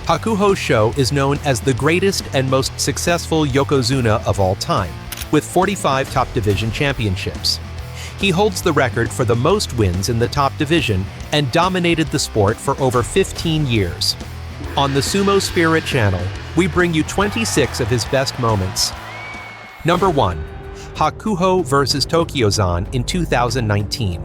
Hakuho Shō is known as the greatest and most successful Yokozuna of all time, with 45 top division championships. He holds the record for the most wins in the top division and dominated the sport for over 15 years. On the Sumo Spirit channel, we bring you 26 of his best moments. Number 1. Hakuho vs. Tokyo Xan in 2019.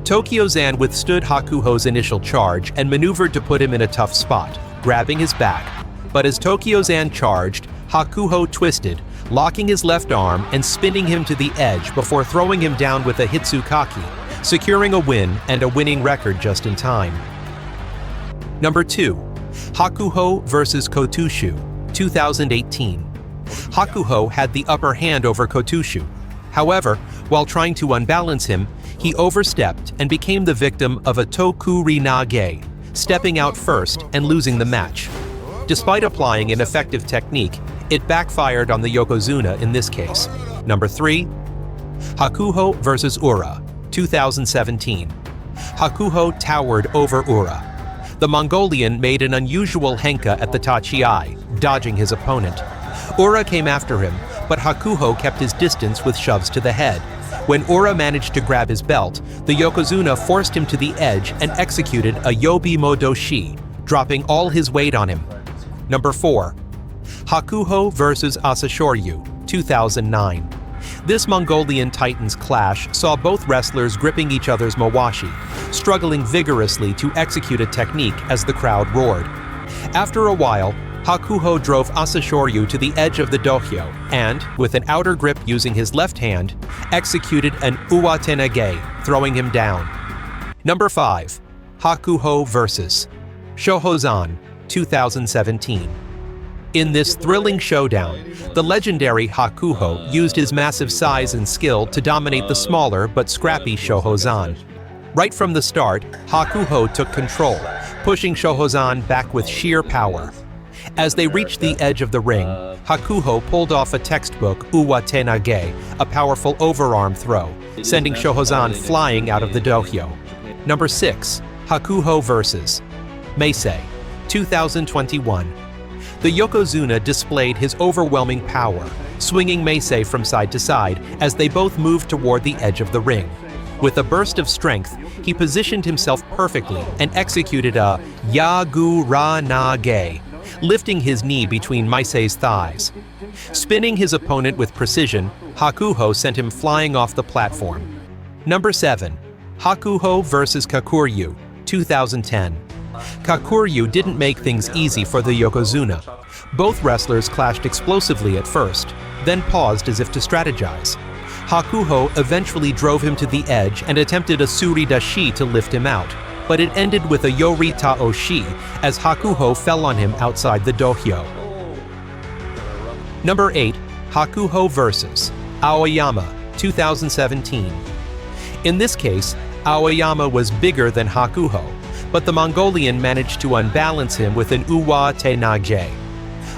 Tokyo Xan withstood Hakuho's initial charge and maneuvered to put him in a tough spot, grabbing his back. But as Tokyo Xan charged, Hakuho twisted, locking his left arm and spinning him to the edge before throwing him down with a Hitsukaki, securing a win and a winning record just in time. Number 2. Hakuho vs. Kotushu, 2018. Hakuho had the upper hand over Kotushu. However, while trying to unbalance him, he overstepped and became the victim of a tokurinage, stepping out first and losing the match. Despite applying an effective technique, it backfired on the Yokozuna in this case. Number 3. Hakuho vs. Ura, 2017. Hakuho towered over Ura. The Mongolian made an unusual henka at the tachi, dodging his opponent. Ura came after him, but Hakuho kept his distance with shoves to the head. When Ura managed to grab his belt, the Yokozuna forced him to the edge and executed a Yobi Modoshi, dropping all his weight on him. Number 4. Hakuho vs. Asashoryu, 2009. This Mongolian Titans clash saw both wrestlers gripping each other's mawashi, struggling vigorously to execute a technique as the crowd roared. After a while, Hakuho drove Asashoryu to the edge of the dohyo and, with an outer grip using his left hand, executed an uwatenage, throwing him down. Number 5. Hakuho vs. Shozan, 2017. In this thrilling showdown, the legendary Hakuho used his massive size and skill to dominate the smaller but scrappy Shozan. Right from the start, Hakuho took control, pushing Shozan back with sheer power. As they reached the edge of the ring, Hakuho pulled off a textbook uwatenage, a powerful overarm throw, sending Shozan flying out of the dohyo. Number 6. Hakuho vs. Meisei, 2021. The Yokozuna displayed his overwhelming power, swinging Meisei from side to side as they both moved toward the edge of the ring. With a burst of strength, he positioned himself perfectly and executed a yaguranage, lifting his knee between Meisei's thighs. Spinning his opponent with precision, Hakuho sent him flying off the platform. Number 7. Hakuho vs. Kakuryu, 2010. Kakuryu didn't make things easy for the Yokozuna. Both wrestlers clashed explosively at first, then paused as if to strategize. Hakuho eventually drove him to the edge and attempted a suridashi to lift him out, but it ended with a yorita oshi as Hakuho fell on him outside the dohyo. Number 8. Hakuho vs. Aoyama, 2017. In this case, Aoyama was bigger than Hakuho, but the Mongolian managed to unbalance him with an uwatenage.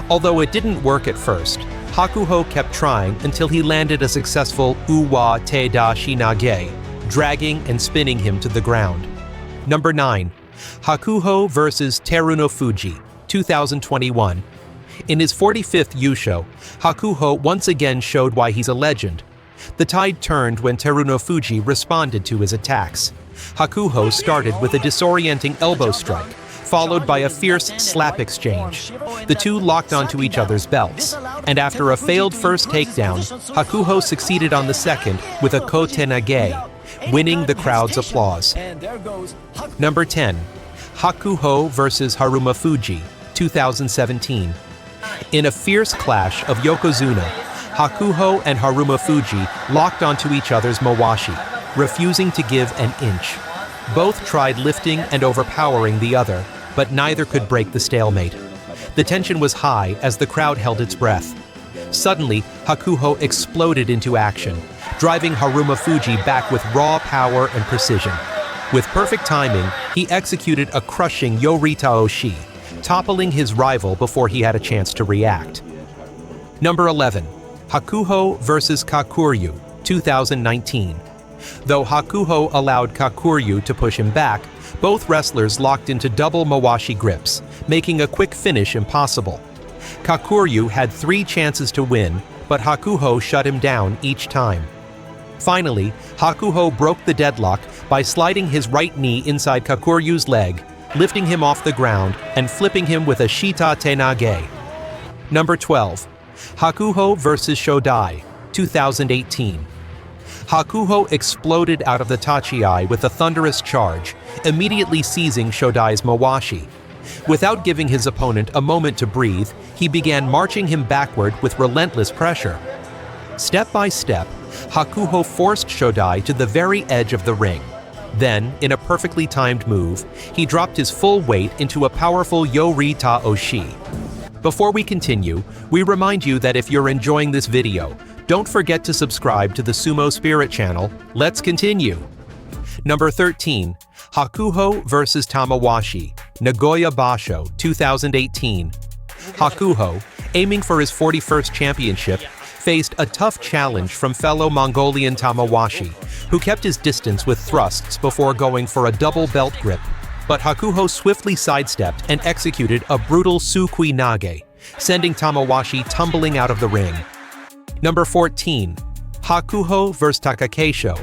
Although it didn't work at first, Hakuho kept trying until he landed a successful uwatedashinage, dragging and spinning him to the ground. Number 9. Hakuho vs. Terrun Fuji, 2021. In his 45th Yusho, Hakuho once again showed why he's a legend. The tide turned when Terrun Fuji responded to his attacks. Hakuho started with a disorienting elbow strike, followed by a fierce slap exchange. The two locked onto each other's belts, and after a failed first takedown, Hakuho succeeded on the second with a kotenage, winning the crowd's applause. Number 10. Hakuho vs. Harumaf, 2017. In a fierce clash of Yokozuna, Hakuho and Harumaf locked onto each other's mawashi, refusing to give an inch. Both tried lifting and overpowering the other, but neither could break the stalemate. The tension was high as the crowd held its breath. Suddenly, Hakuho exploded into action, driving Harumaf back with raw power and precision. With perfect timing, he executed a crushing yorita oshi, toppling his rival before he had a chance to react. Number 11. Hakuho vs. Kakuryu, 2019. Though Hakuho allowed Kakuryu to push him back, both wrestlers locked into double mawashi grips, making a quick finish impossible. Kakuryu had 3 chances to win, but Hakuho shut him down each time. Finally, Hakuho broke the deadlock by sliding his right knee inside Kakuryu's leg, lifting him off the ground and flipping him with a shita tenage. Number 12. Hakuho vs. Shodai, 2018. Hakuho exploded out of the tachiai with a thunderous charge, immediately seizing Shodai's mawashi. Without giving his opponent a moment to breathe, he began marching him backward with relentless pressure. Step by step, Hakuho forced Shodai to the very edge of the ring. Then, in a perfectly timed move, he dropped his full weight into a powerful Yori Ta Oshi. Before we continue, we remind you that if you're enjoying this video, don't forget to subscribe to the Sumo Spirit channel. Let's continue. Number 13. Hakuho vs. Tamawashi, Nagoya Basho, 2018. Hakuho, aiming for his 41st championship, faced a tough challenge from fellow Mongolian Tamawashi, who kept his distance with thrusts before going for a double belt grip. But Hakuho swiftly sidestepped and executed a brutal Sukui Nage, sending Tamawashi tumbling out of the ring. Number 14. Hakuho vs. Takkesho,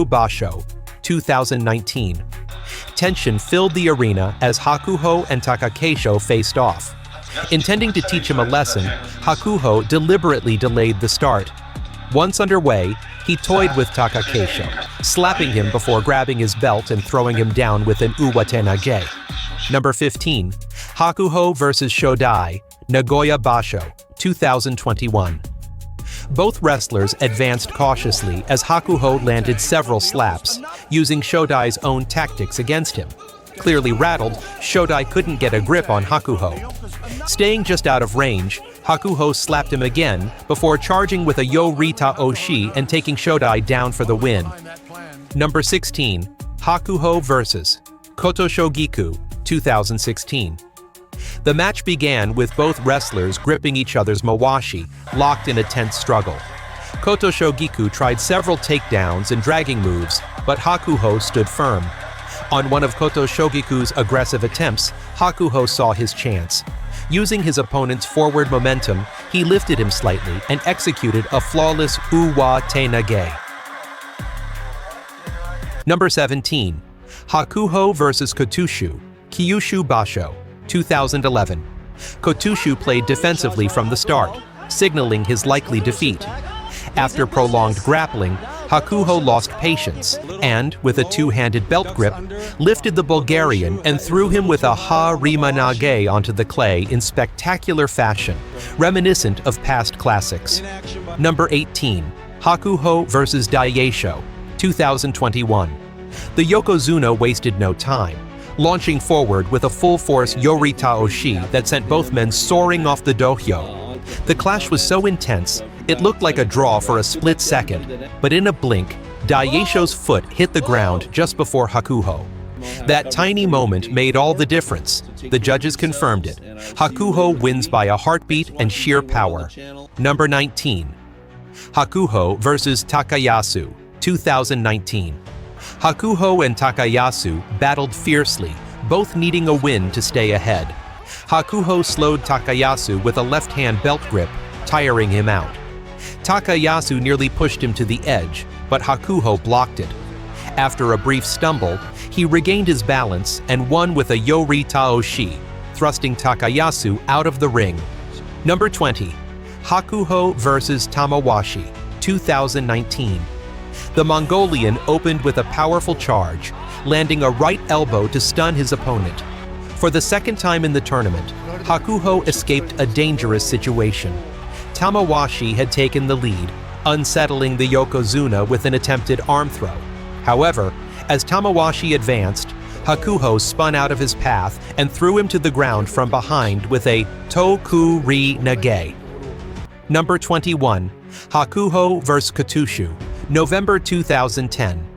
Basho, 2019. Tension filled the arena as Hakuho and Takkesho faced off. Intending to teach him a lesson, Hakuho deliberately delayed the start. Once underway, he toyed with Takkesho, slapping him before grabbing his belt and throwing him down with an uwatenage. Number 15. Hakuho vs. Shodai, Nagoya Basho, 2021. Both wrestlers advanced cautiously as Hakuho landed several slaps, using Shodai's own tactics against him. Clearly rattled, Shodai couldn't get a grip on Hakuho. Staying just out of range, Hakuho slapped him again before charging with a Yorita Oshi and taking Shodai down for the win. Number 16. Hakuho vs. Kotushu, 2016. The match began with both wrestlers gripping each other's mawashi, locked in a tense struggle. Kotushu tried several takedowns and dragging moves, but Hakuho stood firm. On one of Kotushu's aggressive attempts, Hakuho saw his chance. Using his opponent's forward momentum, he lifted him slightly and executed a flawless uwa tenage. Number 17. Hakuho vs. Kotushu, Kyushu Basho, 2011. Kotushu played defensively from the start, signaling his likely defeat. After prolonged grappling, Hakuho lost patience and, with a two-handed belt grip, lifted the Bulgarian and threw him with a ha-rima-nage onto the clay in spectacular fashion, reminiscent of past classics. Number 18. Hakuho vs. Daisho, 2021. The Yokozuna wasted no time, launching forward with a full-force Yorita Oshi that sent both men soaring off the dohyo. The clash was so intense, it looked like a draw for a split second, but in a blink, Daisho's foot hit the ground just before Hakuho. That tiny moment made all the difference. The judges confirmed it. Hakuho wins by a heartbeat and sheer power. Number 19. Hakuho vs. Takayasu, 2019. Hakuho and Takayasu battled fiercely, both needing a win to stay ahead. Hakuho slowed Takayasu with a left-hand belt grip, tiring him out. Takayasu nearly pushed him to the edge, but Hakuho blocked it. After a brief stumble, he regained his balance and won with a Yorita Oshi, thrusting Takayasu out of the ring. Number 20. Hakuho vs. Tamawashi, 2019. The Mongolian opened with a powerful charge, landing a right elbow to stun his opponent. For the second time in the tournament, Hakuho escaped a dangerous situation. Tamawashi had taken the lead, unsettling the Yokozuna with an attempted arm throw. However, as Tamawashi advanced, Hakuho spun out of his path and threw him to the ground from behind with a toku-ri-nage. Number 21. Hakuho vs. Kotushu, November 2010.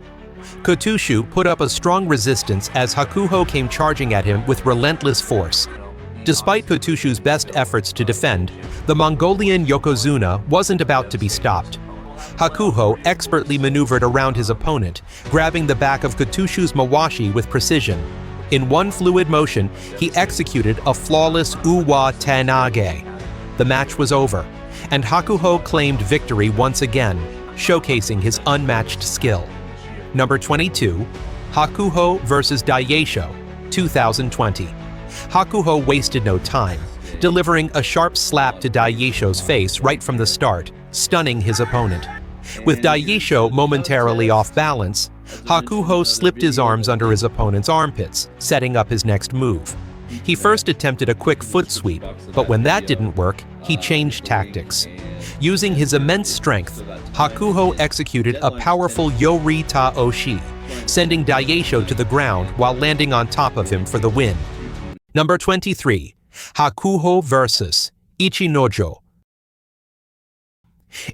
Kotushu put up a strong resistance as Hakuho came charging at him with relentless force. Despite Kotushu's best efforts to defend, the Mongolian Yokozuna wasn't about to be stopped. Hakuho expertly maneuvered around his opponent, grabbing the back of Kotushu's mawashi with precision. In one fluid motion, he executed a flawless uwa tenage. The match was over, and Hakuho claimed victory once again, showcasing his unmatched skill. Number 22, Hakuho vs. Daisho, 2020. Hakuho wasted no time, delivering a sharp slap to Daisho's face right from the start, stunning his opponent. With Daisho momentarily off balance, Hakuho slipped his arms under his opponent's armpits, setting up his next move. He first attempted a quick foot sweep, but when that didn't work, he changed tactics. Using his immense strength, Hakuho executed a powerful Yori Ta Oshi, sending Daisho to the ground while landing on top of him for the win. Number 23. Hakuho vs. Ichino.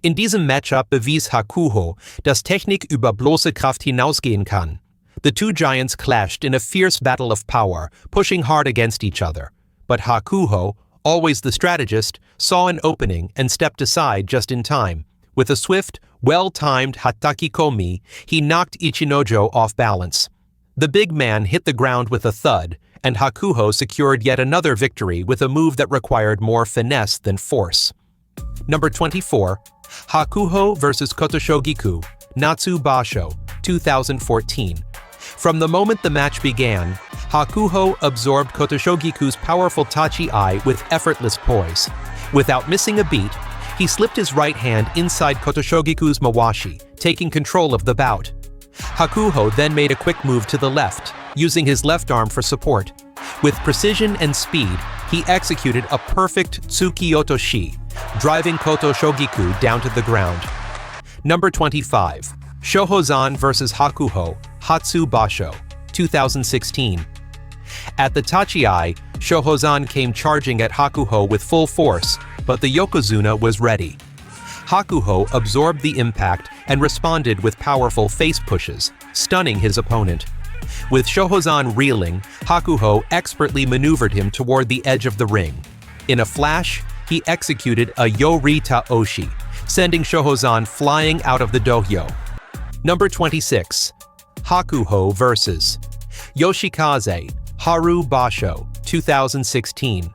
In diesem Matchup bewies Hakuho, dass Technik über bloße Kraft hinausgehen kann. The two giants clashed in a fierce battle of power, pushing hard against each other. But Hakuho, always the strategist, saw an opening and stepped aside just in time. With a swift, well-timed hataki komi, he knocked Ichino off balance. The big man hit the ground with a thud, and Hakuho secured yet another victory with a move that required more finesse than force. Number 24, Hakuho vs. Kotoiku, Natsu Basho, 2014. From the moment the match began, Hakuho absorbed Kotoshogiku's powerful tachi-ai with effortless poise. Without missing a beat, he slipped his right hand inside Kotoshogiku's mawashi, taking control of the bout. Hakuho then made a quick move to the left, using his left arm for support. With precision and speed, he executed a perfect Tsukiyotoshi, driving Kotoshogiku down to the ground. Number 25. Shozan vs. Hakuho, Hatsu Basho, 2016. At the tachi-ai, Shozan came charging at Hakuho with full force, but the Yokozuna was ready. Hakuho absorbed the impact and responded with powerful face pushes, stunning his opponent. With Shozan reeling, Hakuho expertly maneuvered him toward the edge of the ring. In a flash, he executed a Yori Ta Oshi, sending Shozan flying out of the dohyo. Number 26. Hakuho vs. Yoshikaze, Haru Basho, 2016.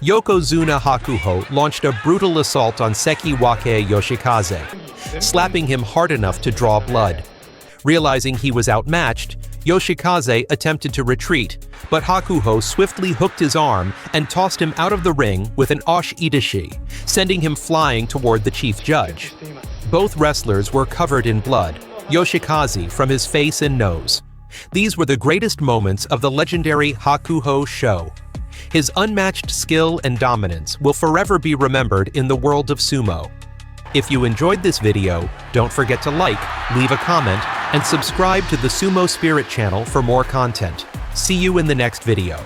Yokozuna Hakuho launched a brutal assault on Sekiwake Yoshikaze, slapping him hard enough to draw blood. Realizing he was outmatched, Yoshikaze attempted to retreat, but Hakuho swiftly hooked his arm and tossed him out of the ring with an Osh Idashi, sending him flying toward the chief judge. Both wrestlers were covered in blood, Yoshikaze from his face and nose. These were the greatest moments of the legendary Hakuho Shō. His unmatched skill and dominance will forever be remembered in the world of sumo. If you enjoyed this video, don't forget to like, leave a comment, and subscribe to the Sumo Spirit channel for more content. See you in the next video.